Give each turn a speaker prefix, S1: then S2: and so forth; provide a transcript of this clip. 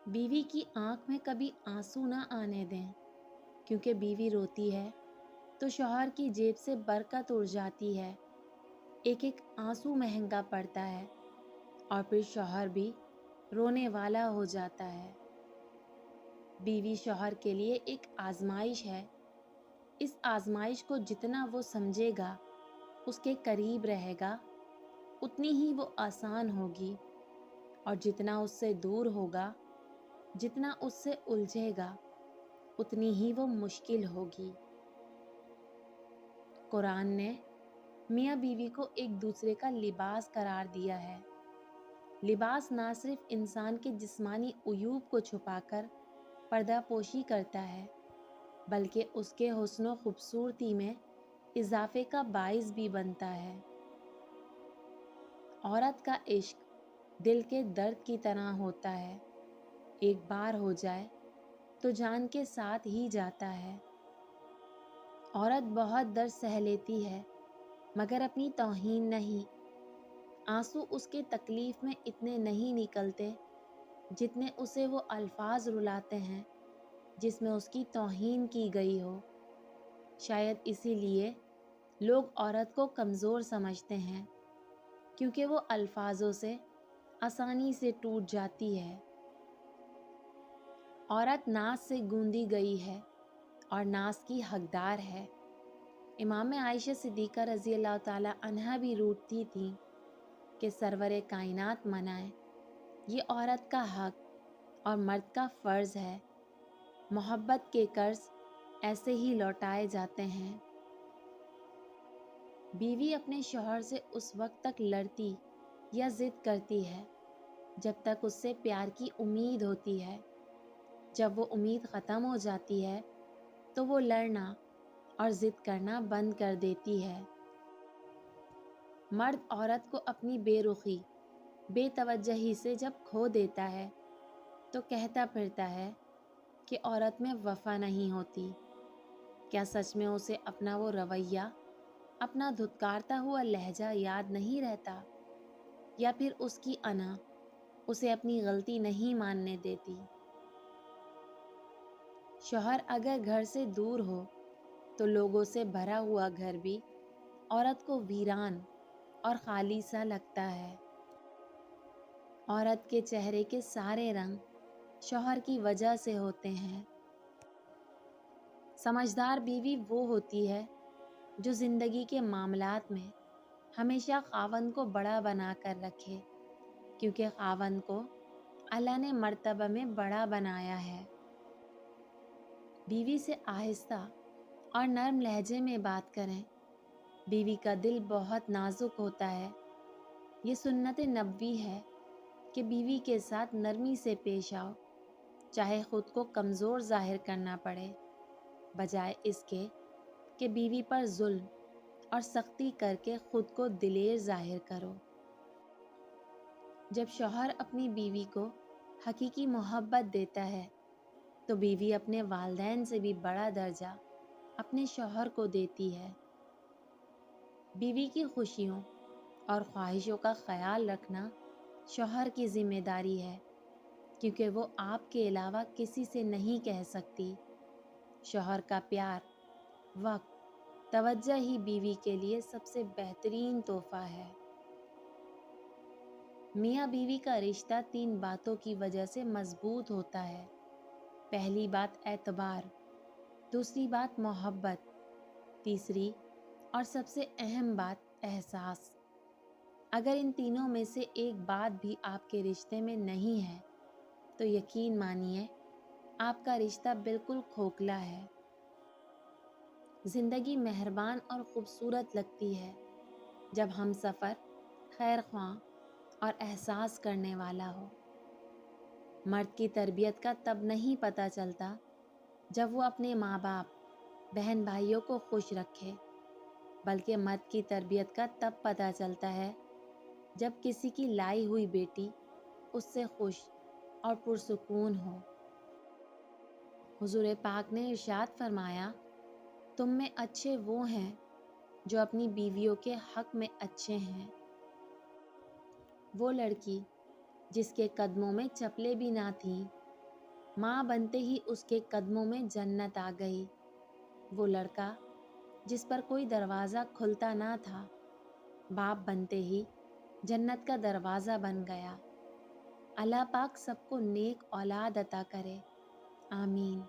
S1: بیوی کی آنکھ میں کبھی آنسو نہ آنے دیں، کیونکہ بیوی روتی ہے تو شوہر کی جیب سے برکت اڑ جاتی ہے، ایک ایک آنسو مہنگا پڑتا ہے اور پھر شوہر بھی رونے والا ہو جاتا ہے۔ بیوی شوہر کے لیے ایک آزمائش ہے، اس آزمائش کو جتنا وہ سمجھے گا، اس کے قریب رہے گا، اتنی ہی وہ آسان ہوگی، اور جتنا اس سے دور ہوگا، جتنا اس سے الجھے گا، اتنی ہی وہ مشکل ہوگی۔ قرآن نے میاں بیوی کو ایک دوسرے کا لباس قرار دیا ہے۔ لباس نہ صرف انسان کے جسمانی عیوب کو چھپا کر پردہ پوشی کرتا ہے، بلکہ اس کے حسن و خوبصورتی میں اضافے کا باعث بھی بنتا ہے۔ عورت کا عشق دل کے درد کی طرح ہوتا ہے، ایک بار ہو جائے تو جان کے ساتھ ہی جاتا ہے۔ عورت بہت درد سہ لیتی ہے، مگر اپنی توہین نہیں۔ آنسو اس کے تکلیف میں اتنے نہیں نکلتے جتنے اسے وہ الفاظ رلاتے ہیں جس میں اس کی توہین کی گئی ہو۔ شاید اسی لیے لوگ عورت کو کمزور سمجھتے ہیں، کیونکہ وہ الفاظوں سے آسانی سے ٹوٹ جاتی ہے۔ عورت ناز سے گوندی گئی ہے اور ناز کی حقدار ہے۔ امام عائشہ صدیقہ رضی اللہ تعالی عنہا بھی روٹتی تھیں کہ سرور کائنات منائے، یہ عورت کا حق اور مرد کا فرض ہے۔ محبت کے قرض ایسے ہی لوٹائے جاتے ہیں۔ بیوی اپنے شوہر سے اس وقت تک لڑتی یا ضد کرتی ہے جب تک اس سے پیار کی امید ہوتی ہے۔ جب وہ امید ختم ہو جاتی ہے تو وہ لڑنا اور ضد کرنا بند کر دیتی ہے۔ مرد عورت کو اپنی بے رخی، بے توجہی سے جب کھو دیتا ہے تو کہتا پھرتا ہے کہ عورت میں وفا نہیں ہوتی۔ کیا سچ میں اسے اپنا وہ رویہ، اپنا دھتکارتا ہوا لہجہ یاد نہیں رہتا؟ یا پھر اس کی انا اسے اپنی غلطی نہیں ماننے دیتی؟ شوہر اگر گھر سے دور ہو تو لوگوں سے بھرا ہوا گھر بھی عورت کو ویران اور خالی سا لگتا ہے۔ عورت کے چہرے کے سارے رنگ شوہر کی وجہ سے ہوتے ہیں۔ سمجھدار بیوی وہ ہوتی ہے جو زندگی کے معاملات میں ہمیشہ خاوند کو بڑا بنا کر رکھے، کیونکہ خاوند کو اللہ نے مرتبہ میں بڑا بنایا ہے۔ بیوی سے آہستہ اور نرم لہجے میں بات کریں۔ بیوی کا دل بہت نازک ہوتا ہے۔ یہ سنت نبوی ہے کہ بیوی کے ساتھ نرمی سے پیش آؤ، چاہے خود کو کمزور ظاہر کرنا پڑے، بجائے اس کے کہ بیوی پر ظلم اور سختی کر کے خود کو دلیر ظاہر کرو۔ جب شوہر اپنی بیوی کو حقیقی محبت دیتا ہے تو بیوی اپنے والدین سے بھی بڑا درجہ اپنے شوہر کو دیتی ہے۔ بیوی کی خوشیوں اور خواہشوں کا خیال رکھنا شوہر کی ذمہ داری ہے، کیونکہ وہ آپ کے علاوہ کسی سے نہیں کہہ سکتی۔ شوہر کا پیار، وقت، توجہ ہی بیوی کے لیے سب سے بہترین تحفہ ہے۔ میاں بیوی کا رشتہ 3 باتوں کی وجہ سے مضبوط ہوتا ہے۔ پہلی بات اعتبار، دوسری بات محبت، تیسری اور سب سے اہم بات احساس۔ اگر ان تینوں میں سے ایک بات بھی آپ کے رشتے میں نہیں ہے تو یقین مانیے آپ کا رشتہ بالکل کھوکھلا ہے۔ زندگی مہربان اور خوبصورت لگتی ہے جب ہم سفر خیر خواہ اور احساس کرنے والا ہو۔ مرد کی تربیت کا تب نہیں پتہ چلتا جب وہ اپنے ماں باپ، بہن بھائیوں کو خوش رکھے، بلکہ مرد کی تربیت کا تب پتہ چلتا ہے جب کسی کی لائی ہوئی بیٹی اس سے خوش اور پرسکون ہو۔ حضور پاک نے ارشاد فرمایا، تم میں اچھے وہ ہیں جو اپنی بیویوں کے حق میں اچھے ہیں۔ وہ لڑکی جس کے قدموں میں چپلیں بھی نہ تھیں ماں بنتے ہی اس کے قدموں میں جنت آ گئی۔ وہ لڑکا جس پر کوئی دروازہ کھلتا نہ تھا، باپ بنتے ہی جنت کا دروازہ بن گیا۔ اللہ پاک سب کو نیک اولاد عطا کرے، آمین۔